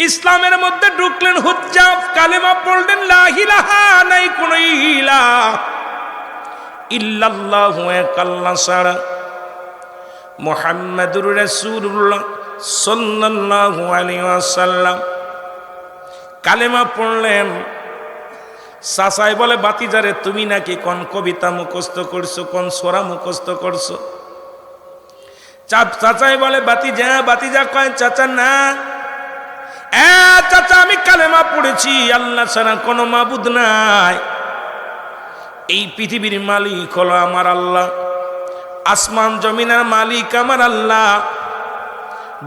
ইসলামের মধ্যে ঢুকলেন হুজ্জাব, কালেমা পড়লেন লা ইলাহা, নাই কোন ইলাহ ইল্লাল্লাহু এক আল্লাহ ছাড়া, মুহাম্মাদুর রাসূলুল্লাহ সাল্লাল্লাহু আলাইহি ওয়াসাল্লাম। কালেমা পড়লেন। চাচাই বলে, বাতিজারে তুমি নাকি কোন কবিতা মুখস্থ করছো, কোন সূরা মুখস্থ করছো? চাচাই বলে, বাতিজা। বাতিজা কয়, চাচা না, চাচা আমি কালেমা পড়েছি, আল্লাহ ছাড়া কোনো মাবুদ নাই, এই পৃথিবীর মালিক হলো আমার আল্লাহ, আসমান জমিনের মালিক আমার আল্লাহ,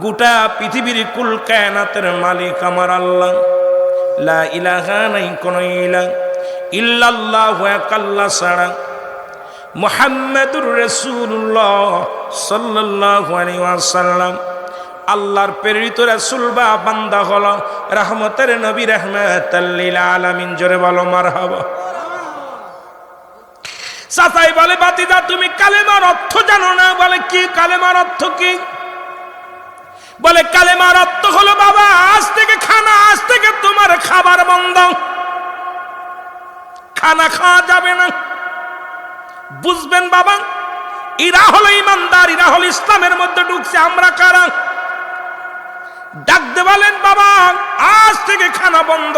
গোটা পৃথিবীর কুল কায়নাতের মালিক আমার আল্লাহ, লা ইলাহা, নাই কোন ইলাহ ইল্লাল্লাহু এক আল্লাহ ছাড়া, মুহাম্মাদুর রাসূলুল্লাহ সাল্লাল্লাহু আলাইহি ওয়াসাল্লাম আল্লাহর প্রেরিত রাসূল বা বান্দা হলো, রহমতের নবী, রাহমাতাল লিল আলামিন। জোরে বলো মারহাবা। চাচাই বলে, বাতিজা তুমি কালেমার অর্থ জানো না? বলে, কি কালেমার অর্থ কি? বলে, কালেমার অর্থ হলো বাবা, আজ থেকে আজ থেকে তোমার খাবার বন্ধ, খানা খাওয়া যাবে না। বুঝবেন বাবা, এরা হলো ইমানদার, এরা হলো ইসলামের মধ্যে ঢুকছে। আমরা কারা? ডাকতে বলেন, বাবা আজ থেকে খানা বন্ধ।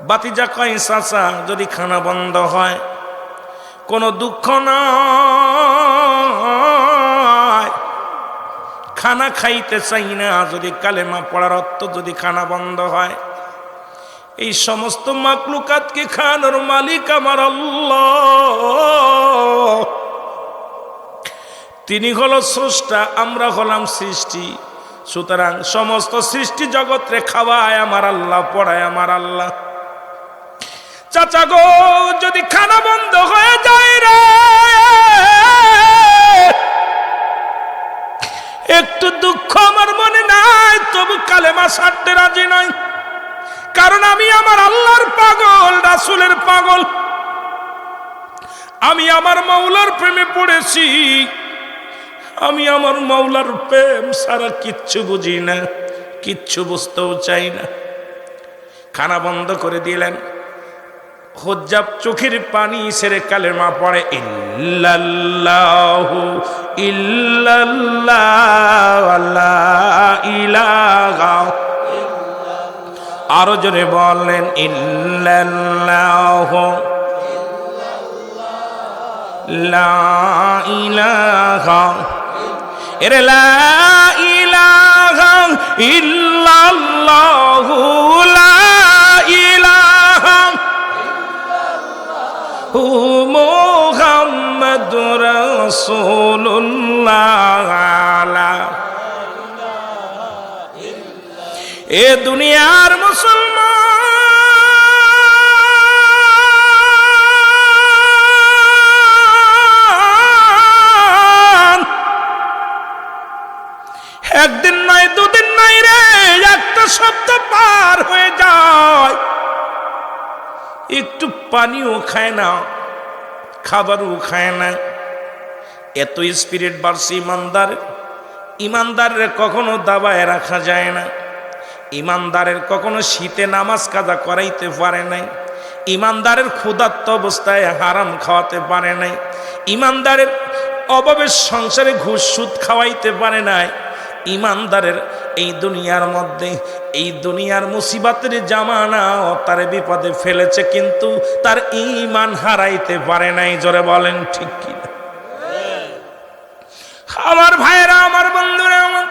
বাতিজা কয়, চাচা যদি খানা বন্ধ হয় কোনো দুঃখ নয়, খানা খাইতে চাই না, যদি কালেমা পড়ার অর্থ যদি খানা বন্ধ হয়, এই সমস্ত মাকলুকাতকে খানোর মালিক আমার আল্লাহ, তিনি হলো স্রষ্টা, আমরা হলাম সৃষ্টি, সুতরাং সমস্ত সৃষ্টি জগৎরে খাওয়ায় আমার আল্লাহ, পড়ায় আমার আল্লাহ। চাচা গো, যদি খানা বন্ধ হয়ে যায় রে, একটু দুঃখ আমার মনে নাই, তবু কালেমা ছাড়তে রাজি নয়, কারণ আমি আমার আল্লাহর পাগল, রাসূলের পাগল, আমি আমার মাওলার প্রেমে পড়েছি, আমি আমার মাওলার প্রেম সারা কিচ্ছু বুঝি না, কিচ্ছু বুঝতেও চাই না। খানা বন্ধ করে দিলেন। হুজ্জাব চোখের পানি ছেড়ে কালেমা পড়ে, ইল্লাল্লাহু ইল্লাল্লাহ লা ইলাহা, আরো জোরে বলেন, ইল্লাল্লাহু লা ইলাহা, এরে লা ইলাহা ইল্লাল্লাহু লা ইলাহা মুহাম্মাদুর রাসূলুল্লাহ। এ দুনিয়ার মুসলমান একদিন নয়, দুদিন নয় রে, একটা সপ্তাহ পার হয়ে যায়, একটু পানিও খায় না, খাবারও খায় না, এত স্পিরিট বাড়ছে ইমানদারের কখনো দাবায় রাখা যায় না, ইমানদারের কখনো শীতে নামাজ কাজা করাইতে পারে নাই, ইমানদারের ক্ষুধার্ত অবস্থায় হারাম খাওয়াতে পারে নাই, ইমানদারের অভাবের সংসারে ঘুষ সুদ খাওয়াইতে পারে নাই, ইমানদারের এই দুনিয়ার মধ্যে, এই দুনিয়ার মুসিবতের জামানা তার বিপদে ফেলেছে, কিন্তু তার ঈমান হারাইতে পারে নাই। জোরে বলেন ঠিক কি না? আমার ভাইরা, আমার বন্ধুরা, আমার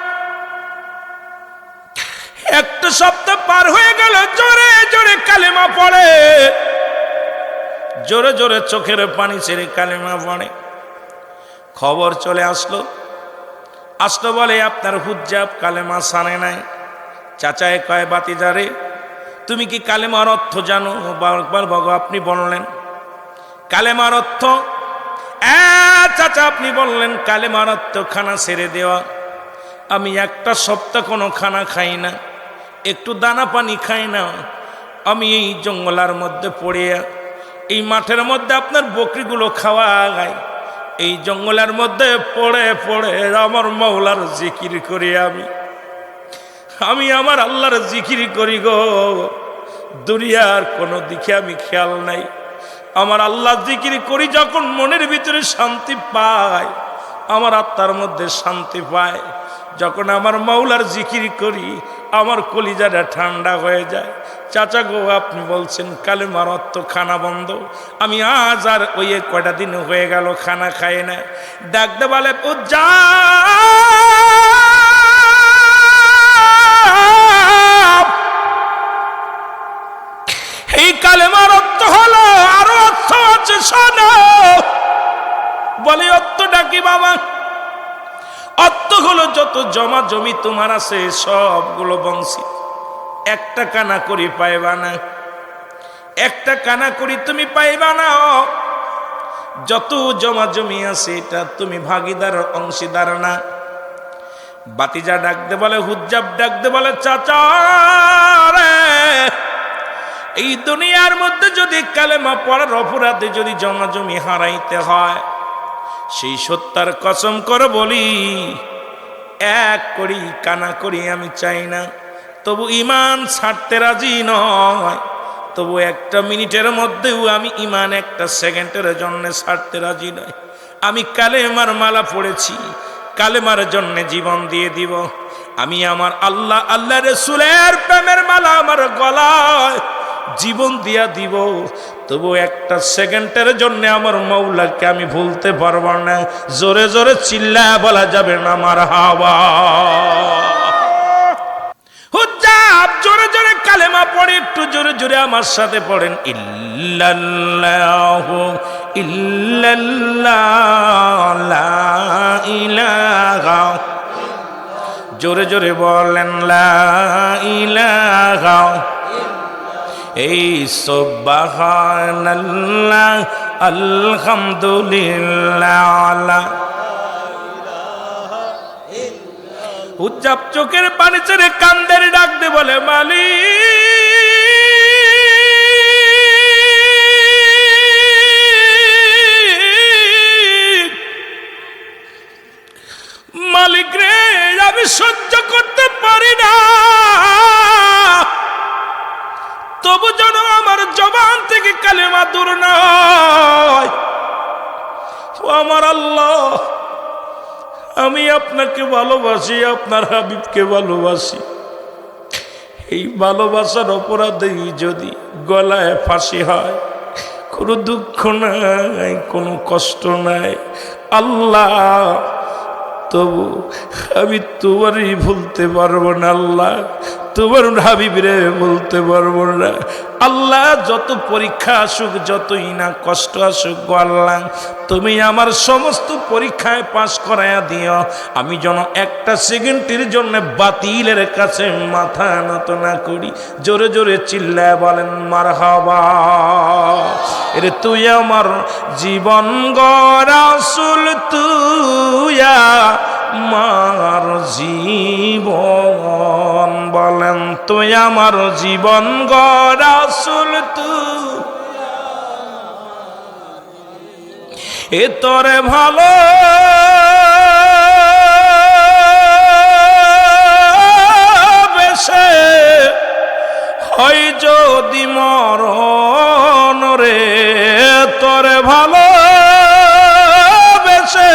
একটা সপ্তাহ পার হয়ে গেল, জোরে জোরে কালেমা পড়ে, জোরে জোরে চোখের পানি ছেড়ে কালেমা পড়ে। খবর চলে আসলো বলে, আপনার হুজ্জাব কালেমা ছাড়ে নাই। চাচায় কয়, বাতিজারে তুমি কি কালেমার অর্থ জানো? বাবা আপনি বললেন কালেমার অর্থ। চাচা আপনি বললেন কালেমার অর্থ খানা ছেড়ে দেওয়া। আমি একটা সপ্তাহ কোনো খানা খাই না, একটু দানা পানি খাই না, আমি এই জঙ্গলার মধ্যে পড়ে, এই মাঠের মধ্যে আপনার বকরিগুলো খাওয়া গায়, এই জঙ্গলের মধ্যে পড়ে পড়ে আমার মাওলার জিকির করি। আমি আমার আল্লাহর জিকির করি গো, দুনিয়ার কোনো দিকে আমি খেয়াল নাই। আমার আল্লাহ জিকির করি যখন মনের ভিতরে শান্তি পায়, আমার আত্মার মধ্যে শান্তি পায়। যখন আমার মাওলার জিকির করি আমার কলিজাটা ঠান্ডা হয়ে যায়। চাচা গো, আপনি বলছেন কালেমার অর্থ খানা বন্ধ। আমি আজ আর ওই কয়টা দিন হয়ে গেল খানা খাই না। ডাকতে বলে পূজা, এই কালেমার অর্থ হলো, আরো অর্থ আছে শোনো। বলে অর্থটা কি বাবা? অর্থ হলো যত জমা জমি তোমার আছে সবগুলো বংশী, একটা কানা করি পাইবা না, একটা কানা করি তুমি পাইবা না। যত জমা জমি আছে এটা তুমি ভাগিদার অংশীদার না। বাতিজা ডাকতে বলে, হুজ্জাব ডাকতে বলে, চাচা রে, এই দুনিয়ার মধ্যে যদি কালেমা পড়ার অপরাধে যদি জমা জমি হারাইতে হয়, সেই সত্যার কসম করে বলি, এক করি কানা করি আমি চাই না। তবু ইমান ছাড়তে রাজি নয়। তবু একটা মিনিটের মধ্যেও আমি ইমান একটা সেকেন্ডের জন্য ছাড়তে রাজি নয়। আমি কালেমার মালা পড়েছি, কালেমার জন্য জীবন দিয়ে দিব। আমি আমার আল্লাহ আল্লাহ রাসূলের প্রেমের মালা আমার গলায় জীবন দিয়া দিব। তবু একটা সেকেন্ডের জন্য আমার মাওলাকে আমি ভুলতে পারবো না। জোরে জোরে চিল্লা বলা যাবে না মারহাবা। হুজ্জাব জোরে জোরে কালেমা পড়ে, একটু জোরে জোরে আমার সাথে পড়েন, ইল্লাল্লাহু ইল্লাল্লাহ লা ইলাহা। জোরে জোরে বলেন লা ইলাহা। এই সুবহানাল্লাহ আলহামদুলিল্লাহ। হুজ্জাব চোখের পানি ছেড়ে কান্দের ডাকতে বলে, মালিক রে, আমি সহ্য করতে পারি না। তবু যেন আমার জবান থেকে কালেমা দূর না হয়। ও আমার আল্লাহ, আমি আপনাকে ভালোবাসি, আপনার হাবিবকে ভালোবাসি। এই ভালোবাসার অপরাধে যদি গলায় ফাঁসি হয়, কোনো দুঃখ নাই, কোনো কষ্ট নাই আল্লাহ, তবু আমি তোমারই ভুলতে পারবো না আল্লাহ, তোমার হাবিবরে বলতে পারবো না আল্লাহ। যত পরীক্ষা আসুক, যতই না কষ্ট আসুক গো আল্লাহ, তুমি আমার সমস্ত পরীক্ষায় পাশ করাইয়া দিও। আমি যেন একটা সেকেন্ডের জন্য বাতিলের কাছে মাথা নত না করি। জোরে জোরে চিল্লায় বলেন মারহাবা। এরে তুই আমার জীবন গো রাসূল, তুই আমার জীবন। বলেন তুই আমার জীবন গো রাসূল, তুই এ তোরে ভালো বেশে হয় যদি মরণ রে, তোরে ভালো বেশে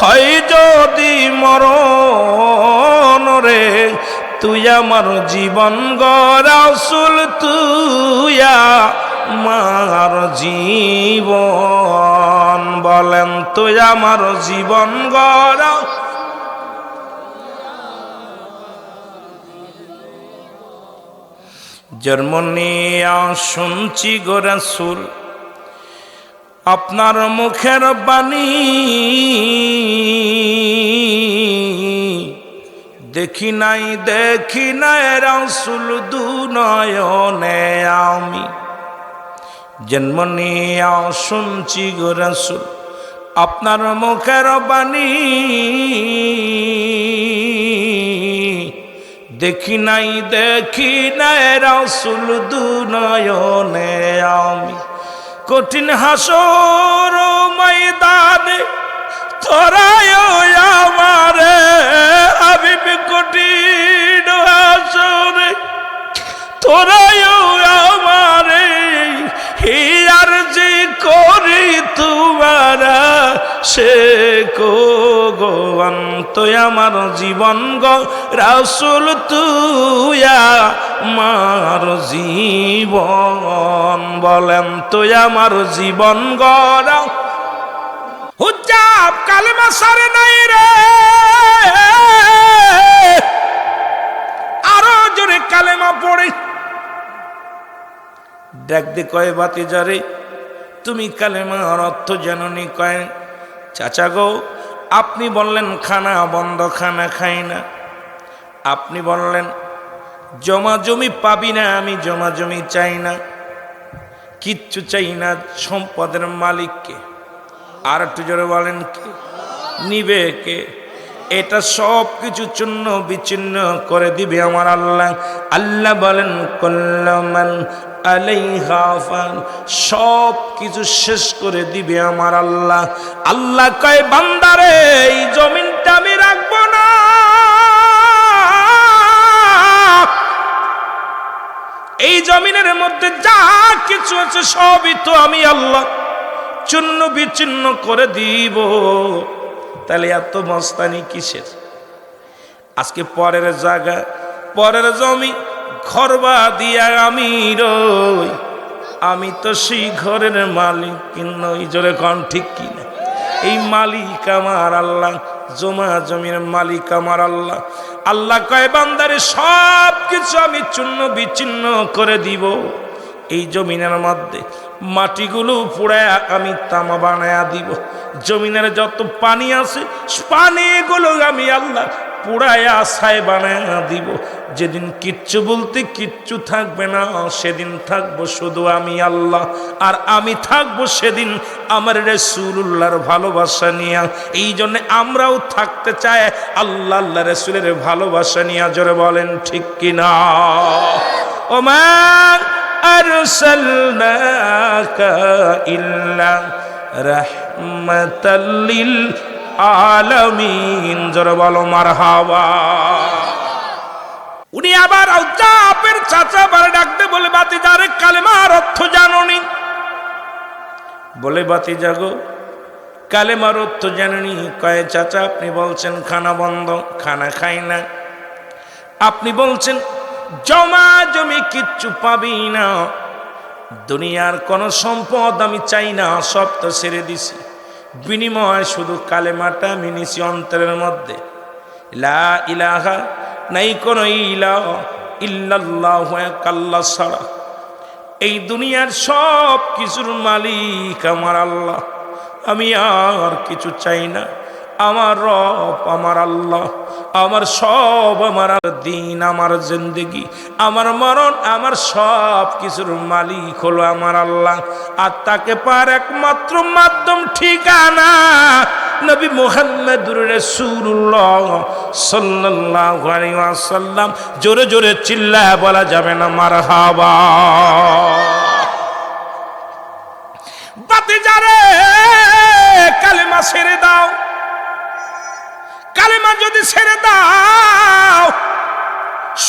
হয় যদি মরণ রে, তুই আমার জীবন গো রাসূল, তুই আমার জীবন। বলেন তুই আমার জীবন গো রাসূল। জন্ম নিয়া শুনছি গো রাসূল আপনার মুখের বাণী, দেখি নাই রাসূল দুনয়নে আমি। জন্ম নিয়া শুনছি গো রাসূল আপনার মুখের বাণী, দেখি নাই রাসূল দুনয়নে আমি। কঠিন হাসর ময়দানে তোরাই আমারে হাবিব কঠিন হাসরে, তোরাই আমারে হিয়ার যে করি তোমারা সে গোগন তুই আমার জীবন গো রাসূল তুই আমার জীবন, বলেন তুই আমার জীবন গো হুজ্জাব কালেমা সারে নাই রে, আরো জোরে কালেমা পড়ে ডাক দে কয় ভাতিজারে তুমি কালেমার অর্থ জানোনি? কয় চাচা গো আপনি বললেন খানা বন্ধ, খানা খাই না। আপনি বললেন জমা জমি পাবি না, আমি জমা জমি চাই না, কিচ্ছু চাই না, সম্পদের মালিককে। আর একটু জোরে বলেন কে নিবে কে? এটা সব কিছু চূর্ণ বিচ্ছিন্ন করে দিবে আমার আল্লাহ। আল্লাহ বলেন কুল্লুমান আলাইহা ফান, সব কিছু শেষ করে দিবে আমার আল্লাহ। আল্লাহ কয় বান্দারে এই জমিনটা আমি রাখবো না, এই জমিনের মধ্যে যা কিছু আছে সবই তো আমি আল্লাহ চূর্ণ বিচ্ছিন্ন করে দিব। তাহলে এত মস্তানি কিসের? আজকে পরের জায়গা পরের জমি ঘরবা দিয়া আমি রই, আমি তো সেই ঘরের মালিক নই। জোরে কন ঠিক কিনা? এই মালিক আমার আল্লাহ, জমা জমির মালিক আমার আল্লাহ। আল্লাহ কয় বান্দারে সব কিছু আমি চূর্ণ বিচ্ছিন্ন করে দিব। এই জমিনের মধ্যে মাটিগুলো পুড়ায় আমি তামা বানায়া দিব। জমিনের যত পানি আছে পানিগুলো আমি আল্লাহ পুড়ায়া ছাই বানায়া দিব। যেদিন কিচ্ছু বলতে কিচ্ছু থাকবে না, সেদিন থাকবো শুধু আমি আল্লাহ। আর আমি থাকবো সেদিন আমার রাসূলুল্লাহর ভালোবাসা নিয়ে। এই জন্য আমরাও থাকতে চাই আল্লাহ আল্লাহ রাসূলের ভালোবাসা নিয়ে। জোরে বলেন ঠিক কিনা? ওমান আরসালনাকা ইল্লা রাহমাতাল লিল আলামিন। জোরে বলো মারহাবা। উনি আবার আউজাবের চাচা বারে ডাকতে বলে বাতিজারে কালেমার অর্থ জানোনি? বলে বাতিজা গো কালেমার অর্থ জানোনি? কয় চাচা আপনি বলছেন খানা বন্ধ, খানা খাই না। আপনি বলছেন জমা জমি কিচ্ছু পাবি না, দুনিয়ার কোন সম্পদ আমি চাই না, সব তো ছেড়ে দিছি। বিনিময় শুধু কালেমাটা আমি নিছি অন্তরের মধ্যে, লা ইলাহা, নাই কোন ইলাহা ইল্লাল্লাহু আল্লাহ ছাড়া। এই দুনিয়ার সব কিছুর মালিক আমার আল্লাহ, আমি আর কিছু চাই না। আমার রব আমার আল্লাহ, আমার সব, আমার দিন, আমার জিন্দেগি, আমার মরণ, আমার সব কিছুর মালিক হলো আমার আল্লাহ। আর তাকে পার একমাত্র মাধ্যম ঠিকানা নবী মুহাম্মদুর রাসূলুল্লাহ সাল্লাল্লাহু আলাইহি ওয়াসাল্লাম। জোরে জোরে চিল্লায় বলা যাবে না মারহাবা? বাতিজারে কালেমা ছেড়ে দাও, কালেমা যদি ছেড়ে দাও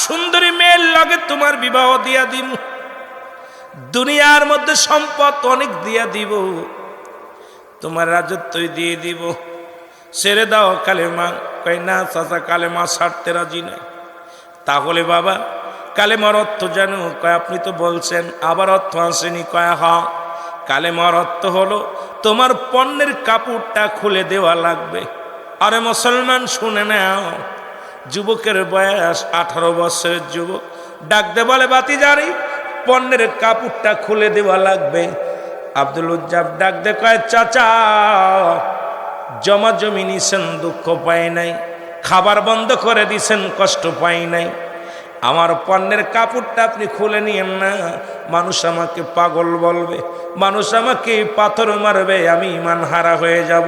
সুন্দরী মেয়ের লগে তোমার বিবাহ দিয়া দিব, দুনিয়ার মধ্যে সম্পদ অনেক দিয়া দিব, তোমার রাজত্বই দিয়ে দিব। ছেড়ে দাও কালেমা। কয় না চাচা কালেমা ছাড়তে রাজি নাই। তাহলে বাবা কালেমার অর্থ জানো? কয় আপনি তো বলছেন। আবার অর্থ আসেনি? কয় হ্যাঁ। কালেমার অর্থ হলো তোমার পণ্যের কাপড়টা খুলে দেওয়া লাগবে। আরে মুসলমান শুনে নাও, যুবকের বয়স 18 বছরের যুবক ডাকতে বলে বাতিজারি পণ্যের কাপড়টা খুলে দেওয়া লাগবে। আব্দুল উজ্জাব ডাকতে কয় চাচা জমা জমি নিছেন, দুঃখ পায় নাই, খাবার বন্ধ করে দিছেন, কষ্ট পাই নাই, আমার পণ্যের কাপড়টা আপনি খুলে নিয়েন না, মানুষ আমাকে পাগল বলবে, মানুষ আমাকে পাথর মারবে, আমি ইমান হারা হয়ে যাব,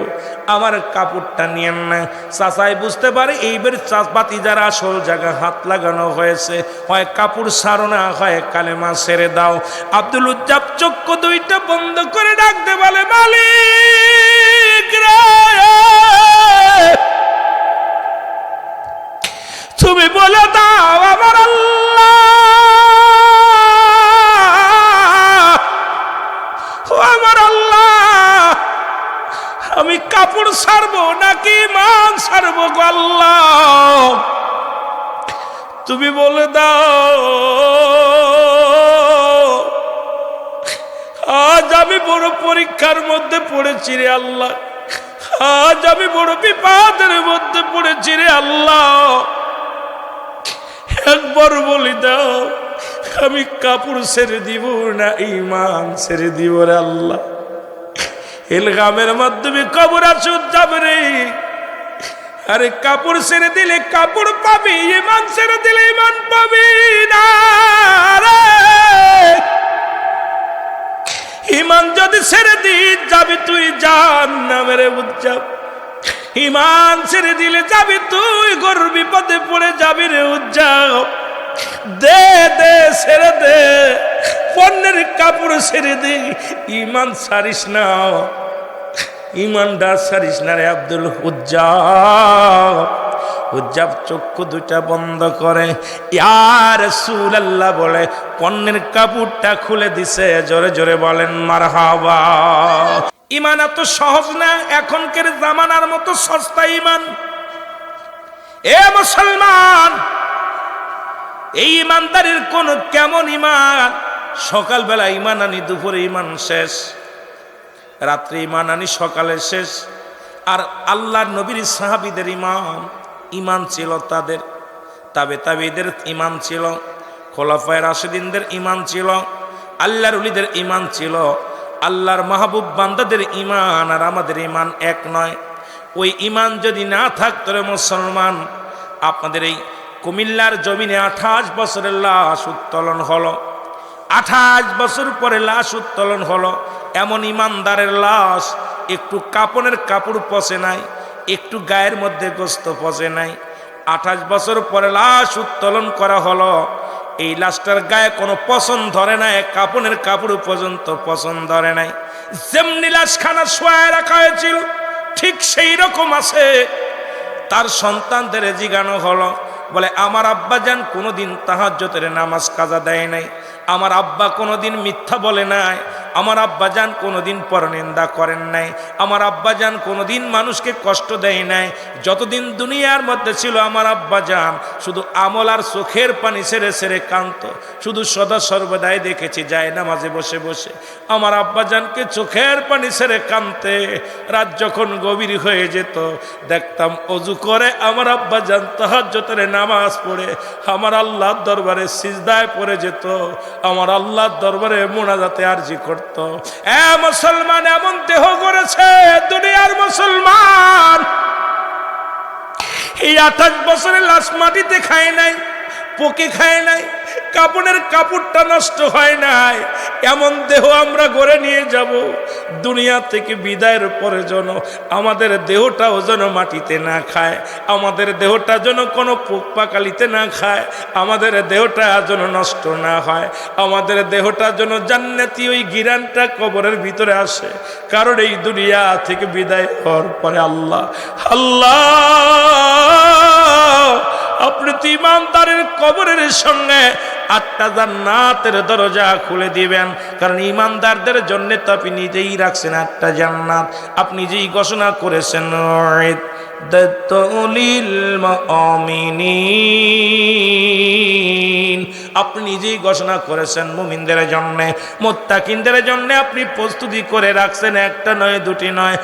আমার কাপড়টা নিয়েন না। চাচাই বুঝতে পারে এইবার বাতিজার আসল জায়গা হাত লাগানো হয়েছে, হয় কাপড় ছাড়ো না হয় কালেমা ছেড়ে দাও। আব্দুল উজ্জাব চক্ষু দুইটা বন্ধ করে ডাকতে বলে মালিক রে তুমি বলে দাও আমার আল্লাহ, ও আমার আল্লাহ, আমি কাপড় ছাড়বো নাকি ঈমান ছাড়বো গো আল্লাহ? তুমি বলে দাও। আজ আমি বড় পরীক্ষার মধ্যে পড়েছি রে আল্লাহ, আজ আমি বড় বিপদের মধ্যে পড়েছি রে আল্লাহ। একবার বলি দাও, আমি কাপড় ছেড়ে দিব না ঈমান ছেড়ে দিব রে আল্লাহ? ইলগামের মাধ্যমে কবর আসুন যাবে রে। আরে কাপড় ছেড়ে দিলে কাপড় পাবি, ঈমান ছেড়ে দিলে ঈমান পাবি না রে। ঈমান যদি ছেড়ে দিস যাবি তুই জাহান্নামের উজ্জাব, ঈমান ছেড়ে দিলে যাবি তুই ঘোর বিপদে পড়ে যাবি রে উজ্জাব। দে দে ছেড়ে দে, পণ্যের কাপড় ছেড়ে দে, ঈমান ছাড়িস না, ঈমানটা ছাড়িস না রে আব্দুল উজ্জাব। উজ্জাব চক্ষু দুটা বন্ধ করে ইয়া রাসূলুল্লাহ বলে পণ্যের কাপড়টা খুলে দিছে। জোরে জোরে বলেন মারহাবা। ঈমান এত সহজ না, এখনকার জামানার মতো সস্তা ঈমান। এ মুসলমান, এই ঈমানদারির কোন কেমন ঈমান? সকালবেলা ঈমান আনি, দুপুরে ঈমান শেষ, রাত্রে ঈমান আনি, সকালে শেষ। আর আল্লাহর নবীর সাহাবীদের ঈমান ছিল তাদের, তাবেঈদের ঈমান ছিল, খোলাফায়ে রাশিদিনদের ঈমান ছিল, আল্লাহর ওলিদের ঈমান ছিল। আল্লাহর মাহবুব বান্দাদের ঈমান আর আমাদের ঈমান এক নয়। ওই ঈমান যদি না থাকতো রে মুসলমান, আপনাদের এই কুমিল্লার জমিনে 28 বছরের লাশ উত্তোলন হলো, 28 বছর পরে লাশ উত্তোলন হলো। এমন ঈমানদারের লাশ একটু কাপনের কাপড় পচে নাই, একটু গায়ের মধ্যে গোস্ত পচে নাই। 28 বছর পরে লাশ উত্তোলন করা হলো, এই লাশটার গায়ে কোনো পছন্দ ধরে নাই, কাপনের কাপড় পর্যন্ত পছন্দ ধরে নাই। যেমনি লাশখানা শোয়ায় রাখা হয়েছিল ঠিক সেই রকম আছে। তার সন্তানদের জিজ্ঞানো হলো, বলে আমার আব্বাজান কোনোদিন তাহাজ্জুদের নামাজ কাজা দেয় নাই, আমার আব্বা কোনোদিন মিথ্যা বলে নাই, আমার আব্বাজান কোনোদিন পরনিন্দা করেন নাই, আমার আব্বাজান কোনোদিন মানুষকে কষ্ট দেয় নাই। যতদিন দুনিয়ার মধ্যে ছিল আমার আব্বাজান শুধু আমল আর চোখের পানি ছেড়ে ছেড়ে কাঁদত। শুধু সদা সর্বদাই দেখেছি যায় নামাজে বসে বসে আমার আব্বাজানকে চোখের পানি ছেড়ে কাঁদতে। রাত যখন গভীর হয়ে যেত দেখতাম অজু করে আমার আব্বাজান তাহাজ্জুদের নামাজ পড়ে আমার আল্লাহর দরবারে সিজদায় পড়ে যেত, আমার আল্লাহর দরবারে মুনাজাতে আরজি করত। এ মুসলমান, এমন দেহ করেছে দুনিয়ার মুসলমান। এই 28 বছরের লাশ মাটিতে খায় নাই, পোকে খায় নাই, কাপড়ের কাপড়টা নষ্ট হয় নাই। এমন দেহ আমরা গড়ে নিয়ে যাব দুনিয়া থেকে বিদায়ের পরে, যেন আমাদের দেহটাও যেন মাটিতে না খায়, আমাদের দেহটা যেন কোনো পোক পাকালিতে না খায়, আমাদের দেহটা যেন নষ্ট না হয়, আমাদের দেহটা যেন জান্নাতি ওই গিরানটা কবরের ভিতরে আসে। কারণ এই দুনিয়া থেকে বিদায় হওয়ার পরে আল্লাহ আপনি তো ঈমানদারের কবরের সঙ্গে 8টা জান্নাতের দরজা খুলে দিবেন। কারণ ঈমানদারদের জন্য তো আপনি নিজেই রাখছেন 8টা জান্নাত, আপনি নিজেই ঘোষণা করেছেন আপনি নিজেই ঘোষণা করেছেন মুমিনদের জন্য, মুত্তাকিনদের জন্য আপনি প্রস্তুতি করে রাখছেন। 1টা নয়, 2টি নয়,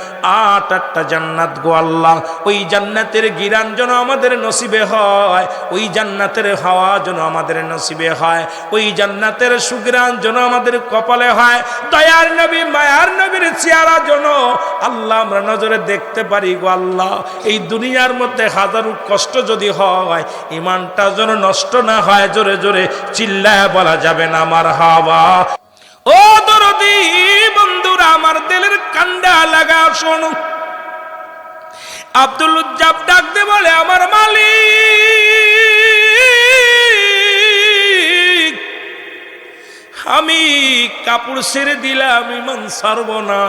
8টা জান্নাত গো আল্লাহ। ওই জান্নাতের গিরান যেন আমাদের নসিবে হয়, ওই জান্নাতের হাওয়া যেন আমাদের নসিবে হয়, ওই জান্নাতের সুগ্রাণ যেন আমাদের কপালে হয়। দয়ার নবী মায়ার নবীর চেহারা যেন আল্লাহ আমরা নজরে দেখতে পারি গো আল্লাহ। এই দুনিয়ার মধ্যে হাজারো কষ্ট যদি হয়, ঈমানটা যেন নষ্ট না হয়। জোরে জোরে চিল্লায় বলা যাবে না মারহাবা। ও দরদি বন্ধুরা, আমার দিলের কান্ডা লাগা শোনো। আব্দুল উজ্জাব ডাক দে বলে, আমার মালিক, আমি কাপড় ছেড়ে দিলাম, ঈমান ছাড়ব না।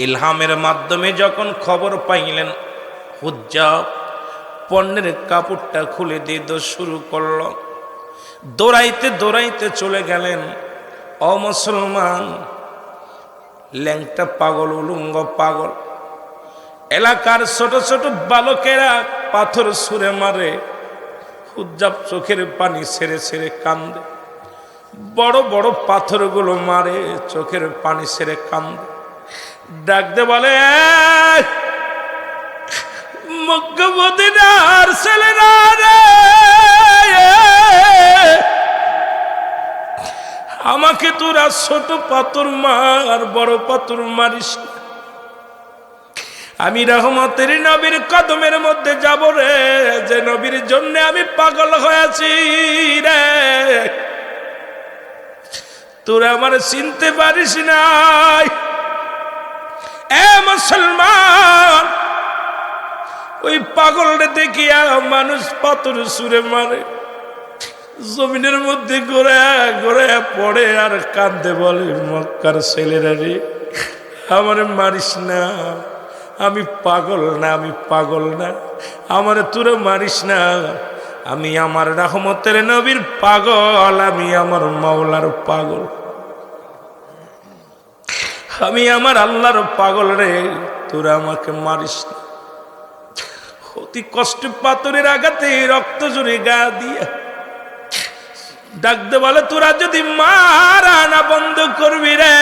ইলহামের মাধ্যমে যখন খবর পাইলেন উজ্জাব পণ্যের কাপড়টা খুলে দিয়ে শুরু করলো। দৌড়াইতে দৌড়াইতে চলে গেলেন। অমুসলমান, ল্যাংটা পাগল, উলঙ্গ পাগল। এলাকার ছোট ছোট বালকেরা পাথর ছুঁড়ে মারে, হুজ্জাব চোখের পানি ছেড়ে ছেড়ে কান্দে। বড় বড় পাথরগুলো মারে, চোখের পানি ছেড়ে কান্দে। ডাকতে বলে, মক্কা মদিনার ছেলেরা রে, আমাকে তোরা ছোট পাথর মার, বড় পাথর মারিস না। আমি রহমতের নবীর কদমের মধ্যে যাব রে, যে নবীর জন্য আমি পাগল হয়েছি রে। তোরা আমার চিনতে পারিস নাই। এ মুসলমান, ওই পাগলটা দেখিয়া মানুষ পাথর ছুঁড়ে মারে, জমিনের মধ্যে ঘোরা ঘোরা পড়ে আর কাঁদতে বলে, মক্কার ছেলেরা রে, আমারে মারিস না, আমি পাগল না, আমি পাগল না, আমারে তোরা মারিস না। আমি আমার রহমতের নবীর পাগল, আমি আমার মাওলার পাগল, আমি আমার আল্লাহর পাগল রে, তোরা আমাকে মারিস না। অতি কষ্টে পাথরের আঘাতে রক্ত জুড়ে গা দিয়ে ডাকতে বলে, তোরা যদি মারা না বন্ধ করবি রে,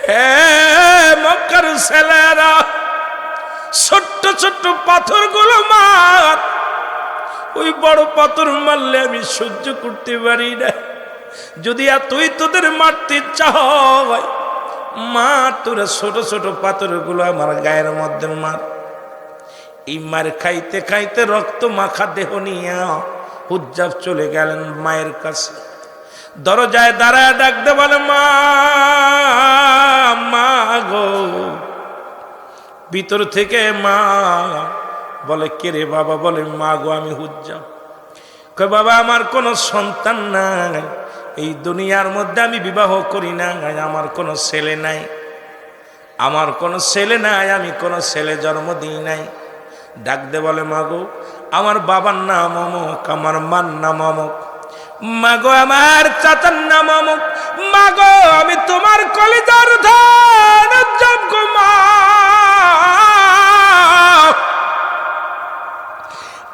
হে মক্কার ছেলেরা, ছোট্ট ছোট্ট পাথরগুলো মার। ওই বড় পাথর মারলে আমি সহ্য করতে পারি না। যদি এতই তোদের মারতে ইচ্ছা হয়, মার, তোরা ছোট ছোট পাথরগুলো আমার গায়ের মধ্যে মার। এই মার খাইতে খাইতে রক্ত মাখা দেহ নিয়ে হুজ্জাব চলে গেলেন মায়ের কাছে। দরজায় দাঁড়ায় ডাকতে বলে, মা, মা গো। ভিতর থেকে মা বলে, কে রে বাবা? বলে, মা গো, আমি হুজ্জাব। কয়, বাবা, আমার কোনো সন্তান নাই, এই দুনিয়ার মধ্যে আমি বিবাহ করি না, আমার কোনো ছেলে নাই, আমার কোনো ছেলে নাই, আমি কোনো ছেলে জন্ম দিই নাই। ডাকতে বলে, মা গো, আমার বাবার নাম অমুক, আমার মার নাম অমুক, মা গো, আমার চাচার নাম অমুক, মা গো, আমি তোমার কলিজার ধন যোগ্য মা।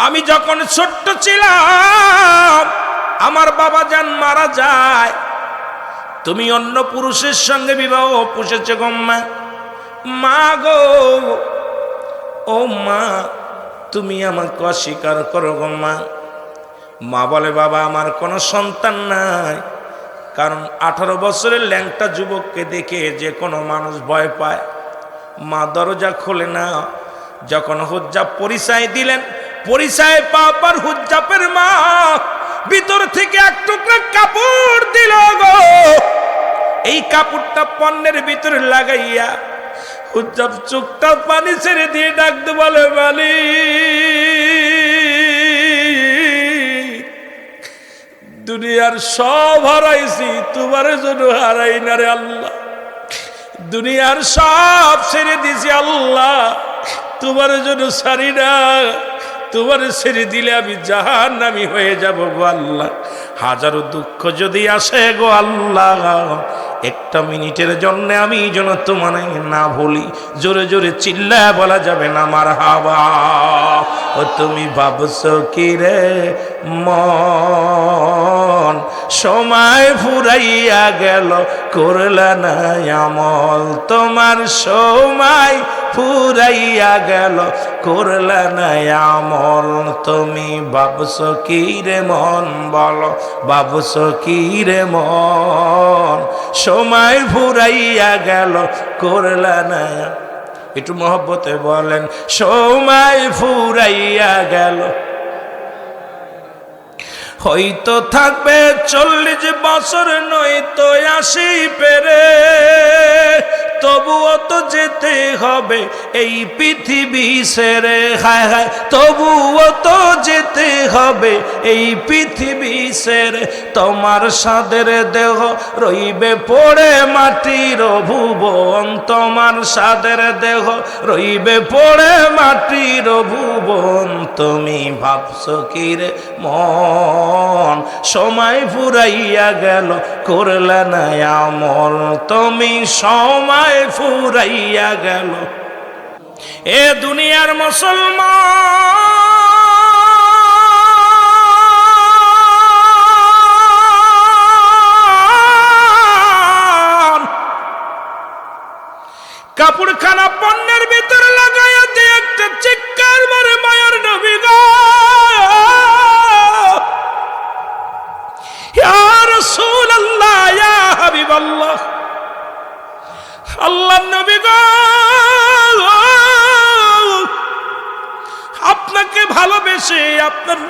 আমি যখন ছোট্ট ছিলাম, আমার বাবা যান মারা যায়, তুমি অন্য পুরুষের সঙ্গে বিবাহ পুষেছ গো মা। মা গো, ও মা, তুমি আমাকে অস্বীকার করো গো মা। মা বলে, বাবা, আমার কোনো সন্তান নাই, কারণ 18 বছরের ল্যাংটা যুবককে দেখে যে কোনো মানুষ ভয় পায়। মা দরজা খোলে না। যখন হুজ্জাব পরিচয় দিলেন, পরিচয় পাবার হুজ্জাবের মা ভিতর থেকে এক টুকরা কাপড় দিল গো। এই কাপড়টা পণ্যের ভিতরে লাগাইয়া হুজ্জাব চোখটা পানি ছেড়ে দিয়ে ডাকতে বলে, মালিক, দুনিয়ার সব হারাইছি, তোমার জন্য হারাই না রে আল্লাহ। দুনিয়ার সব ছেড়ে দিছি আল্লাহ, তোমার জন্য ছাড়ি না। তোমার ছেড়ে দিলে আমি জাহান্নামী হয়ে যাব গো আল্লাহ। হাজারো দুঃখ যদি আসে গো আল্লাহ, একটা মিনিটের জন্য আমি যেন তোমার না ভুলি। জোরে জোরে চিল্লায় বলা যাবে না মারহাবা। ও তুমি ভাবছো কি রে মন, সময় ফুরাইয়া গেল, করলা না আমল। তোমার সময় ফুরাইয়া গেল, করলা না আমল। তুমি ভাবছো কি রে মন, বলো ভাবছো কি রে মন, সময় ফুরাইয়া গেল, করলা না। একটু মহব্বতে বলেন, সময় ফুরাইয়া গেল। হয়তো থাকবে 40 বছর, নয়তো 80 পেরে। তবুও তো যেতে হবে এই পৃথিবী ছেড়ে, হায় হায় তবুও তো যেতে হবে এই পৃথিবী ছেড়ে। তোমার সাদের দেহ রইবে পড়ে মাটির ভুবন, তোমার সাদের দেহ রইবে পড়ে মাটির ভুবন। তুমি ভাবছো কি রে মন, সময় ফুরাইয়া গেল করলে না আমল, তুমি সময় ফুরাইয়া গেল। এ দুনিয়ার মুসলমান কাপড়খানা পণ্যের ভিতরে লাগাইয়া দিয়ে একটা চিৎকার মারে মায়ার নবী গো, ইয়া রাসূলুল্লাহ ইয়া হাবিবাল্লাহ, আল্লাহর নবী গো আপনাকে ভালোবেসে আপনার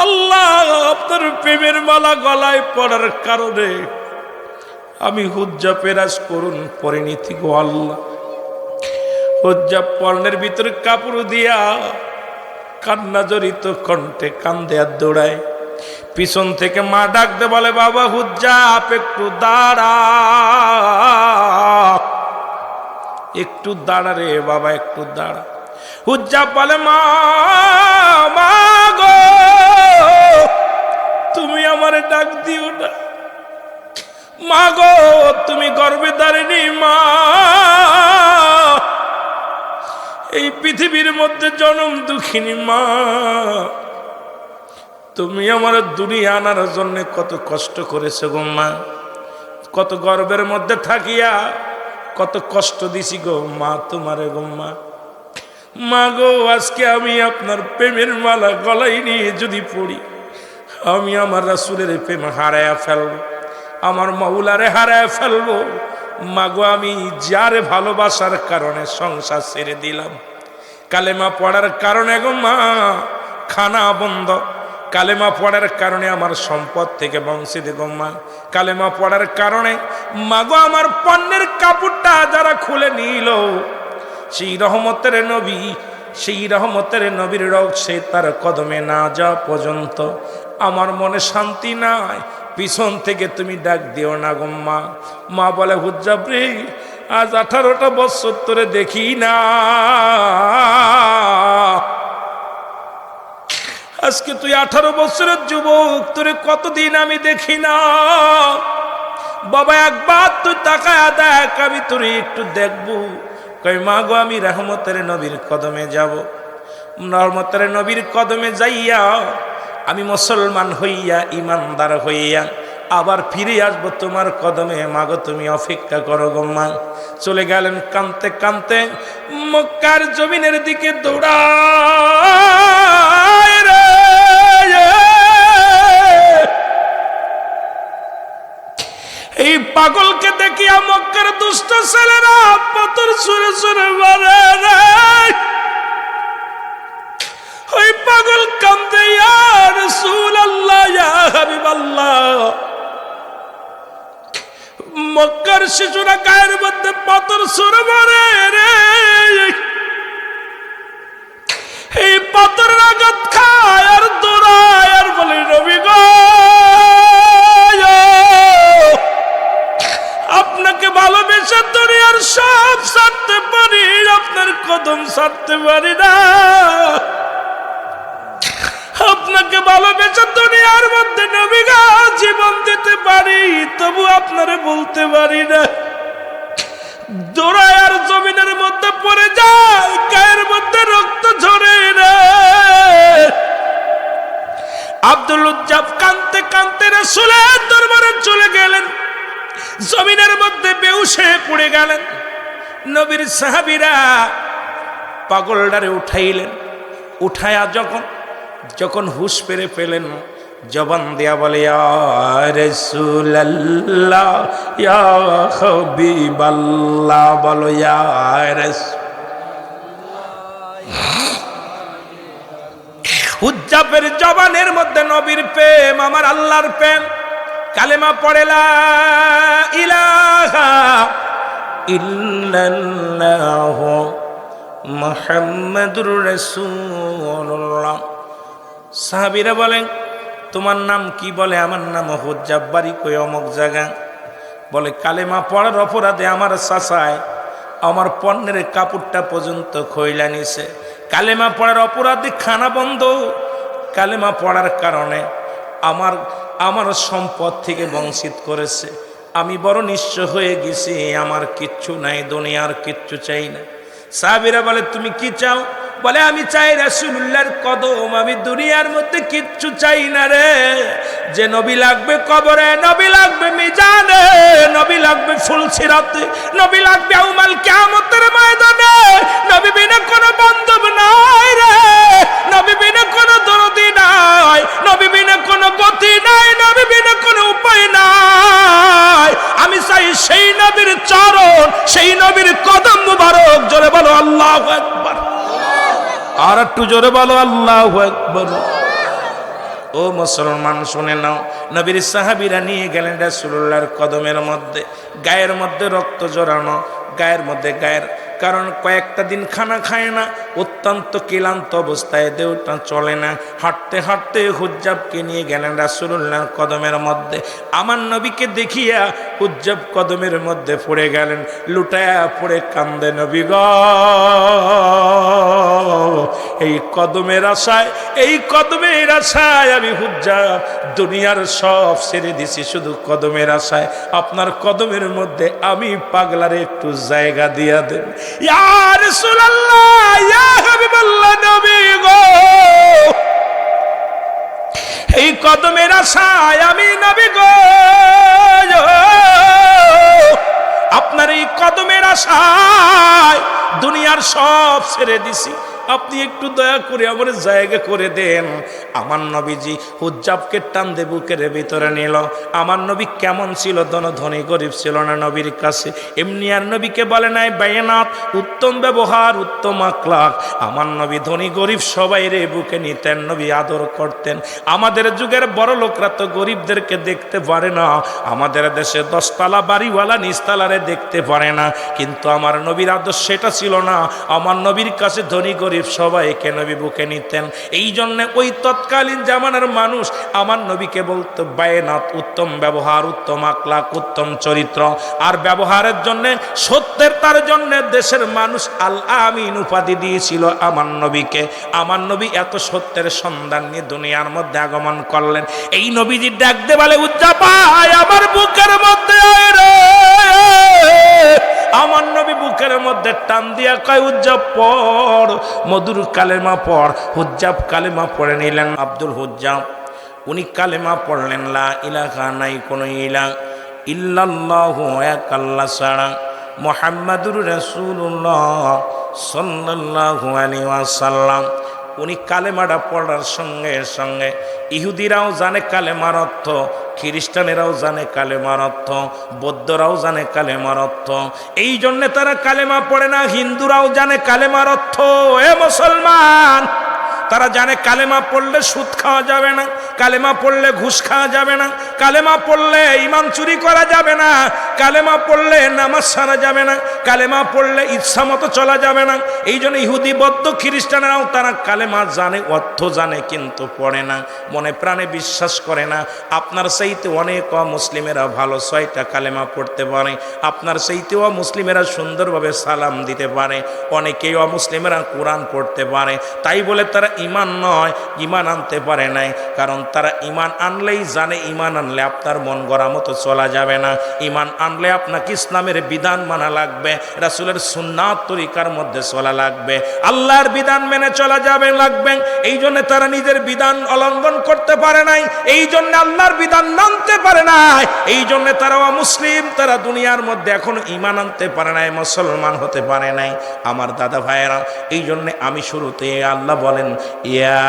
আল্লাহ আপনার প্রেমের মালা গলায় পড়ার কারণে আমি হুজ্জা পেরাজ করুন পরিণীতি গো আল্লাহ। হুজ্জা পর্ণের ভিতরে কাপড় দিয়া কান্না জড়িত কণ্ঠে কান্দে আর দৌড়ায়। পিছন থেকে মা ডাকতে বলে বাবা হুজ্জা একটু দাঁড়া, একটু দাঁড়া রে বাবা একটু দাঁড়া। হুজ্জা বলে মা গো তুমি আমারে ডাক দিও না, মা গো তুমি গর্ভে ধারিনি মা, এই পৃথিবীর মধ্যে জনম দুঃখিনী মা, তুমি আমার দুনিয়া আনার জন্য কত কষ্ট করেছো গো মা, কত গর্বের মধ্যে থাকিয়া কত কষ্ট দিছি গো মা তোমারে গো মা। মা গো আজকে আমি আপনার প্রেমের মালা গলায় নিয়ে যদি পড়ি, আমি আমার রাসূলের প্রেম হারায়া ফেলবো, আমার মাওলারে হারায়া ফেলবো। মা গো আমি যারে ভালোবাসার কারণে সংসার ছেড়ে দিলাম, কালেমা পড়ার কারণে গো মা খানা বন্ধ, কালেমা পড়ার কারণে আমার সম্পদ থেকে বঞ্চিত গো মা, কালেমা পড়ার কারণে মা গো আমার পণ্যের কাপড়টা যারা খুলে নিল, সেই রহমতের নবী, সেই রহমতের নবীর রোগ সে তার কদমে না যাওয়া পর্যন্ত আমার মনে শান্তি নাই। পিছন থেকে তুমি ডাক দিও না গো মা। মা বলে হুজ্জা রে আজ 18টা বছর তোরে দেখি না, আজকে তুই 18 বছরের যুবক, তোরে কতদিন আমি দেখি না। বাবা একবার তুই তাকায়া দেখ, আমি তোরে একটু দেখবো। কই মা গো আমি রহমতের নবীর কদমে যাব, রহমতের নবীর কদমে যাইয়া আমি মুসলমান হইয়া ইমানদার হইয়া আবার ফিরে আসবো তোমার কদমে। মাগো তুমি অপেক্ষা করো গো মা। চলে গেলেন কাঁদতে কাঁদতে মক্কার জমিনের দিকে দৌড়ায় রে। এই পাগলকে দেখিয়া মক্কার দুষ্ট ছেলেরা পাথর ছুঁড়ে ছুঁড়ে মারে রে। ওই পাগল কান্দে ইয়া রাসূলুল্লাহ ইয়া হাবিবাল্লাহ। মক্কার শিশুরা গায়ের মধ্যে পাথর ছুঁড়ে মারে রে। এই পাথরের আঘাত খায় আর দৌড়ায় আর বলে নবী গো আপনাকে ভালোবেসে দুনিয়ার সব ছাড়তে পারি, আপনার কদম ছাড়তে পারি না। আপনাকে ভালোবেসে দুনিয়ার মধ্যে নবী গো জীবন দিতে পারি, তবু আপনারে বলতে পারি না। দৌড়ায় আর জমিনের মধ্যে পড়ে যায়, গায়ের মধ্যে রক্ত ঝরে রে। আব্দুল উজ্জাব কাঁদতে কাঁদতে রাসূলের দরবারে চলে গেলেন, জমিনের মধ্যে বেহুশ হয়ে পড়ে গেলেন। নবীর সাহাবীরা পাগলটারে উঠাইলেন, উঠায়া যখন হুশ পেরে পেলেন, জবান দিয়া বলে ইয়া রাসূলুল্লাহ ইয়া হাবিবাল্লাহ, বলো ইয়া রাসূলুল্লাহ। উজ্জাবের জবানের মধ্যে নবীর প্রেম, আমার আল্লাহর প্রেম। কালেমা পড়ে লা ইলাহা ইল্লাল্লাহু মুহাম্মাদুর রাসূলুল্লাহ। সাহাবীরা বলেন, তোমার নাম কি? বলে, আমার নাম হুজ্জাব, বাড়ি কই? অমুক জায়গা। বলে, কালেমা পড়ার অপরাধে আমার চাচায় আমার পণ্যের কাপড়টা পর্যন্ত খইলা নিছে। কালেমা পড়ার অপরাধে খানা বন্ধ। কালেমা পড়ার কারণে আমার সম্পদ থেকে বঞ্চিত করেছে। আমি বড় নিঃস্ব হয়ে গেছি, আমার কিচ্ছু নাই, দুনিয়ার কিচ্ছু চাই না। সাহাবীরা বলে, তুমি কি চাও? বলে, আমি চাই রাসূলুল্লাহর কদম, আমি দুনিয়ার মধ্যে কিচ্ছু চাই না রে। যে নবী লাগবে কবরে, নবী লাগবে মিজানে, নবী লাগবে ফুলসিরাতে, নবী লাগবে ইয়াউমাল কিয়ামতের ময়দানে। নবী বিনা কোনো বান্ধব নাই রে, নবী বিনা কোনো দরদি নাই, নবী বিনা কোনো গতি নাই, নবী বিনা কোনো উপায় নাই। আমি চাই সেই নবীর চরণ, সেই নবীর কদম মুবারক। জোরে বলো আল্লাহু আকবার। আর একটু জোরে বলো আল্লাহু আকবার। ও মুসলমান, শুনে নাও, নবীর সাহাবীরা নিয়ে গেলেন রাসূলুল্লাহর কদমের মধ্যে। গায়ের মধ্যে রক্ত জড়ানো, গায়ের মধ্যে কারণ কয়েকটা দিন খানা খায় না, অত্যন্ত ক্লান্ত অবস্থায়, দেহটা চলে না। হাঁটতে হাঁটতে হুজ্জাবকে নিয়ে গেলেন রাসূলুল্লাহর কদমের মধ্যে। আমার নবীকে দেখিয়া হুজ্জাব কদমের মধ্যে পড়ে গেলেন, লুটায়া পড়ে কান্দে, নবী গো, এই কদমের আশায়, এই কদমের আশায় আমি হুজ্জাব দুনিয়ার সব ছেড়ে দিছি, শুধু কদমের আশায়। আপনার কদমের মধ্যে আমি পাগলারে একটু জায়গা দিয়া দেন। ইয়া রাসূলুল্লাহ, ইয়া হাবিবাল্লাহ, নবী গো, এই কদমের আশায় আমি, নবী গো, আপনার এই কদমের আশায় দুনিয়ার সব ছেড়ে দিছি, আপনি একটু দয়া করে আমার জায়গা করে দেন। আমার নবীজি হুজ্জাবকে টান দিয়ে বুকের ভিতরে নিল। আমার নবী কেমন ছিল? ধনী গরিব ছিল না নবীর কাছে। এমনি আর নবীকে বলে নাই বায়ানাত, উত্তম ব্যবহার, উত্তম আখলাক। আমার নবী ধনী গরিব সবাই রে বুকে নিতেন, নবী আদর করতেন। আমাদের যুগের বড় লোকরা তো গরিবদেরকে দেখতে পারে না। আমাদের দেশে 10 তলা বাড়িওয়ালা নিচতলারে দেখতে পারে না, কিন্তু আমার নবীর আদর্শ সেটা ছিল না। আমার নবীর কাছে ধনী গরিব সবাইকে নবী বুকে নিতেন। এই জন্য ওই তৎকালীন জামানার মানুষ আমার নবীকে বলতো বায়ানাত, উত্তম ব্যবহার, উত্তম আখলাক, উত্তম চরিত্র। আর ব্যবহারের জন্য, সত্যের তার জন্য দেশের মানুষ আল আমিন উপাধি দিয়েছিল আমার নবীকে। আমার নবী এত সত্যের সন্ধান নিয়ে দুনিয়ার মধ্যে আগমন করলেন। এই নবীজি ডাক দে বলে, উজ্জাপায় আমার বুকের মধ্যে আয় রে। আমার নবী বুকের মধ্যে টান দিয়া কয়, হুজ্জাব পড়, মধুর কালেমা পড়। হুজ্জাব কালেমা পড়ে নিলেন। আব্দুল হুজ্জাব উনি কালেমা পড়লেন, লা ইলাহা, নাই কোনো ইলাহ ইল্লাল্লাহু, এক আল্লাহ ছাড়া, মুহাম্মাদুর রাসূলুল্লাহ সাল্লাল্লাহু আলাইহি ওয়াসাল্লাম। উনি কালেমাটা পড়ার সঙ্গে সঙ্গে ইহুদিরাও জানে কালেমার অর্থ, খ্রিস্টানেরাও জানে কালেমার অর্থ, বৌদ্ধরাও জানে কালেমার অর্থ। এই জন্যে তারা কালেমা পড়ে না। হিন্দুরাও জানে কালেমার অর্থ। এ মুসলমান, তারা জানে কালেমা পড়লে সুদ খাওয়া যাবে না, কালেমা পড়লে ঘুষ খাওয়া যাবে না, কালেমা পড়লে ইমান চুরি করা যাবে না, কালেমা পড়লে নামাজ সারা যাবে না, কালেমা পড়লে ইচ্ছা মতো চলা যাবে না। এই জন্য ইহুদি, বৌদ্ধ, খ্রিস্টানরাও তারা কালেমা জানে, অর্থ জানে, কিন্তু পড়ে না, মনে প্রাণে বিশ্বাস করে না। আপনার চাইতে অনেক মুসলিমেরা ভালো 6টা কালেমা পড়তে পারে, আপনার চাইতে মুসলিমেরা সুন্দরভাবে সালাম দিতে পারে, অনেকেই মুসলিমেরা কোরআন পড়তে পারে। তাই বলে তারা ইমান নয়, ইমান আনতে পারে নাই। কারণ তারা ইমান আনলেই জানে, ইমান আনলে আপনার মন গড়া মতো চলা যাবে না। ইমান আনলে আপনাকে ইসলামের বিধান মানা লাগবে, রাসূলের সুন্নাত তরিকার মধ্যে চলা লাগবে, আল্লাহর বিধান মেনে চলা যাবে লাগবে। এই জন্য তারা নিজের বিধান অলঙ্ঘন করতে পারে নাই, এই জন্য আল্লাহর বিধান মানতে পারে নাই। এই জন্য তারা মুসলিম, তারা দুনিয়ার মধ্যে এখনো ইমান আনতে পারে নাই, মুসলমান হতে পারে নাই। আমার দাদা ভাইয়েরা, এই জন্য আমি শুরুতে আল্লাহ বলেন, ইয়া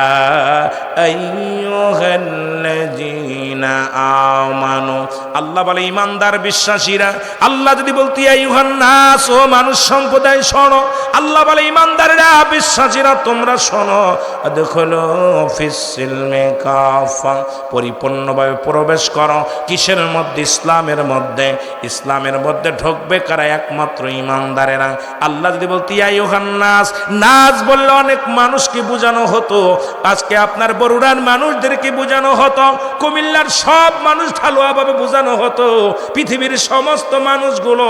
আইয়ুহাল্লাযীনা আমানু আল্লাহ বলে ইমানদার বিশ্বাসীরা, আল্লাহ যদি বলতি আইয়ুহান নাস, ও মানুষ সম্প্রদায় শোনো, আল্লাহ বলে ইমানদারেরা বিশ্বাসীরা তোমরা শোনো, আদখুলু ফিস সিলমি কাফা, পরিপূর্ণভাবে প্রবেশ করো কিসের মধ্যে? ইসলামের মধ্যে। ইসলামের মধ্যে ঢুকবে কারা? একমাত্র ইমানদারেরা। আল্লাহ যদি বলতি আইয়ুহান নাস, নাস বললে অনেক মানুষকে বোঝানো হতো, আজকে আপনার বরুড়ার মানুষদেরকে বোঝানো হতো, কুমিল্লার সব মানুষ ঢালুয়াভাবে বোঝানো হতো, পৃথিবীর সমস্ত মানুষগুলো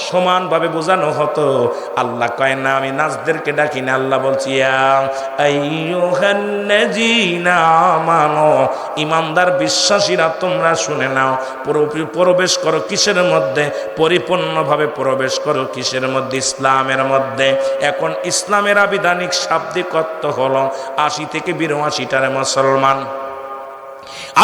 সমানভাবে বোঝানো হতো। আল্লাহ কয় না, আমি নাসদেরকে ডাকি না, আল্লাহ বলছি ইয়া আইয়ুহান্নাযীনা আমানু, ইমানদার বিশ্বাসীরা তোমরা শুনে নাও, প্রবেশ করো কিসের মধ্যে? পরিপূর্ণভাবে প্রবেশ করো কিসের মধ্যে? ইসলামের মধ্যে। এখন ইসলামের আবিধানিক শাব্দিক অর্থ হলো 80 থেকে 82টার মুসলমান।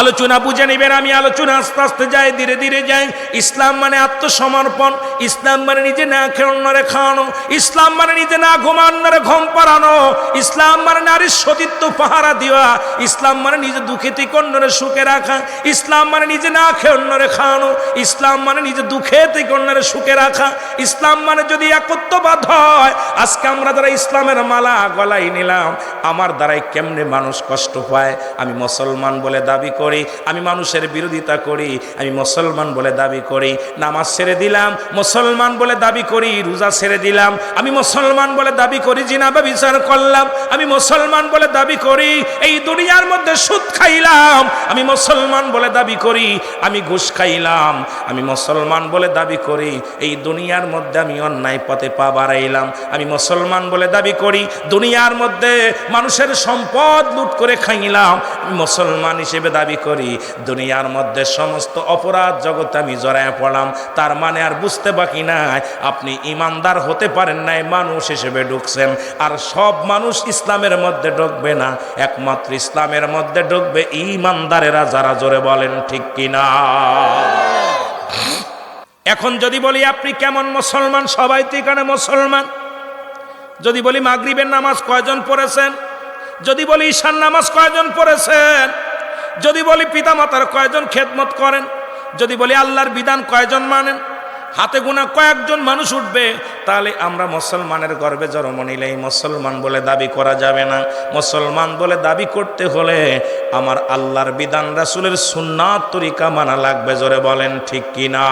আলোচনা বুঝে নেবেন, আমি আলোচনা আস্তে আস্তে যাই, ধীরে ধীরে যাই। ইসলাম মানে আত্মসমর্পণ, ইসলাম মানে নিজে না খেয়ে অন্যরে খাওয়ানো, ইসলাম মানে নিজে না ঘুমানোরে ঘুম পাড়ানো, ইসলাম মানে নারীর সতীত্ব পাহারা দেওয়া, ইসলাম মানে নিজে দুঃখে থেকে অন্যরে সুখে রাখা, ইসলাম মানে নিজে না খেয়ে অন্যরে খাওয়ানো, ইসলাম মানে নিজে দুঃখে থেকে অন্যরে সুখে রাখা, ইসলাম মানে যদি একত্ববাদ হয়। আজকে আমরা যারা ইসলামের মালা গলায় নিলাম, আমার দ্বারাই কেমনে মানুষ কষ্ট পায়। আমি মুসলমান বলে দাবি করি, আমি মানুষের বিরোধিতা করি, আমি মুসলমান বলে দাবি করি, নামাজ ছেড়ে দিলাম মুসলমান বলে দাবি করি, রোজা ছেড়ে দিলাম আমি মুসলমান বলে দাবি করি, জিনা ব্যভিচার করলাম আমি মুসলমান বলে দাবি করি, এই দুনিয়ার মধ্যে সুদ খাইলাম আমি মুসলমান বলে দাবি করি, আমি ঘুষ খাইলাম আমি মুসলমান বলে দাবি করি, এই দুনিয়ার মধ্যে আমি অন্যায় পথে পা বাড়াইলাম আমি মুসলমান বলে দাবি করি, দুনিয়ার মধ্যে মানুষের সম্পদ লুট করে খাইলাম আমি মুসলমান হিসেবে দাবি করি, দুনিয়ার মধ্যে সমস্ত অপরাধ জগতে আমি জড়ায় পড়লাম। তার মানে আর বুঝতে বাকি নাই আপনি ইমানদার হতে পারেন নাই, মানুষ হিসেবে ঢুকছেন। আর সব মানুষ ইসলামের মধ্যে ঢুকবে না, একমাত্র ইসলামের মধ্যে ঢুকবে ইমানদারেরা, যারা জোরে বলেন ঠিক কিনা। এখন যদি বলি আপনি কেমন মুসলমান, সবাই তো এখানে মুসলমান। যদি বলি মাগরিবের নামাজ কয়জন পড়েছেন, যদি বলি ঈশার নামাজ কয়জন পড়েছেন, যদি বলি পিতামাতার কয়জন খেদমত করেন, যদি বলি আল্লাহর বিধান কয়জন মানেন, হাতে গোনা কয়েকজন মানুষ উঠবে। তাহলে আমরা মুসলমানের গর্বে জন্ম নিলেই মুসলমান বলে দাবি করা যাবে না। মুসলমান বলে দাবি করতে হলে আমার আল্লাহর বিধান রাসূলের সুন্নাত তরিকা মানা লাগবে, জোরে বলেন ঠিক কিনা।